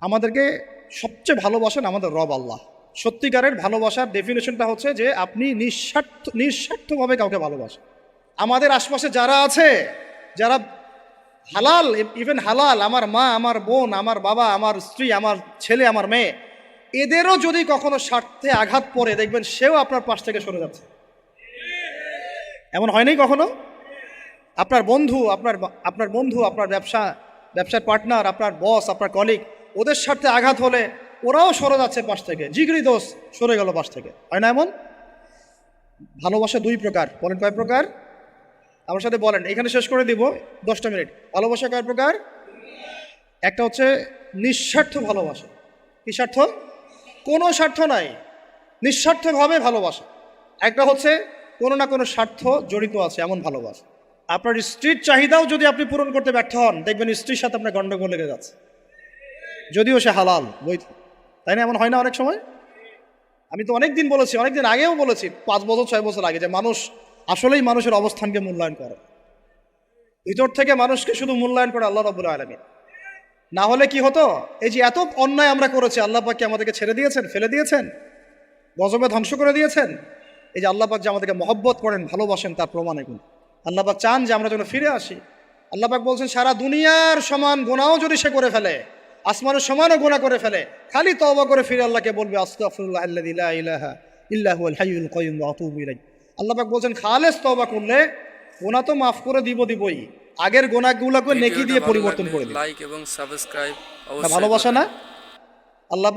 আমাদেরকে সবচেয়ে ভালোবাসেন আমাদের রব আল্লাহ। সত্যিকারের ভালোবাসার ডেফিনেশনটা হচ্ছে যে আপনি নিঃস্বার্থভাবে কাউকে ভালোবাসেন। আমাদের আশপাশে যারা আছে, যারা হালাল, ইভেন হালাল, আমার মা, আমার বোন, আমার বাবা, আমার স্ত্রী, আমার ছেলে, আমার মেয়ে, এদেরও যদি কখনো স্বার্থে আঘাত পড়ে, দেখবেন সেও আপনার পাশ থেকে সরে যাচ্ছে। এমন হয়নি কখনো? আপনার বন্ধু, আপনার ব্যবসার পার্টনার, আপনার বস, আপনার কলিগ, ওদের স্বার্থে আঘাত হলে ওরাও সরে যাচ্ছে পাশ থেকে, জিগরি দোষ সরে গেল পাশ থেকে, হয় না এমন? ভালোবাসা দুই প্রকার। বলেন কয় প্রকার? আমার সাথে বলেন, এখানে শেষ করে দিব 10টা মিনিট। ভালোবাসা কয় প্রকার? একটা হচ্ছে নিঃস্বার্থ ভালোবাসা। কি স্বার্থ? কোনো স্বার্থ নাই, নিঃস্বার্থভাবে ভালোবাসা। একটা হচ্ছে কোনো না কোনো স্বার্থ জড়িত আছে এমন ভালোবাসা। আপনার স্ত্রীর চাহিদাও যদি আপনি পূরণ করতে ব্যর্থ হন, দেখবেন স্ত্রীর সাথে আপনার গন্ডগোল লেগে যাচ্ছে, যদিও সে হালাল বৈধ। তাই না? এমন হয় না অনেক সময়? আমি তো অনেকদিন বলেছি, অনেকদিন আগেও বলেছি, 5 বছর 6 বছর আগে, যে মানুষ আসলেই মানুষের অবস্থানকে মূল্যায়ন করে। ভিতর থেকে মানুষকে শুধু মূল্যায়ন করে আল্লাহ রাব্বুল আলামিন। না হলে কি হতো? এই যে এত অন্যায় আমরা করেছি, আল্লাহ পাক কি আমাদেরকে ছেড়ে দিয়েছেন, ফেলে দিয়েছেন, গজবে ধ্বংস করে দিয়েছেন? এই যে আল্লাহ পাক যে আমাদেরকে মহব্বত করেন, ভালোবাসেন, তার প্রমাণ এগুলো। আল্লাহ পাক চান যে আমরা যেন ফিরে আসি। আল্লাহ পাক বলছেন, সারা দুনিয়ার সমান গুনাহও যদি সে করে ফেলে, আসমানের সমানও গুনাহ করে ফেলে, খালি তওবা করে ফিরে আল্লাহকে বলবে, আস্তাগফিরুল্লাহ আল্লাযী লা ইলাহা ইল্লা হুয়াল হাইয়ুল কাইয়্যুম ওয়া আতুবু ইলাইহি। আল্লাহ পাক বলছেন, খালেস তওবা করলে গুনাহ তো মাফ করে দিবই, আগের গুনাহগুলোকে নেকি দিয়ে পরিবর্তন করে দিবে। লাইক এবং সাবস্ক্রাইব ভালোবাসা না? আল্লাহ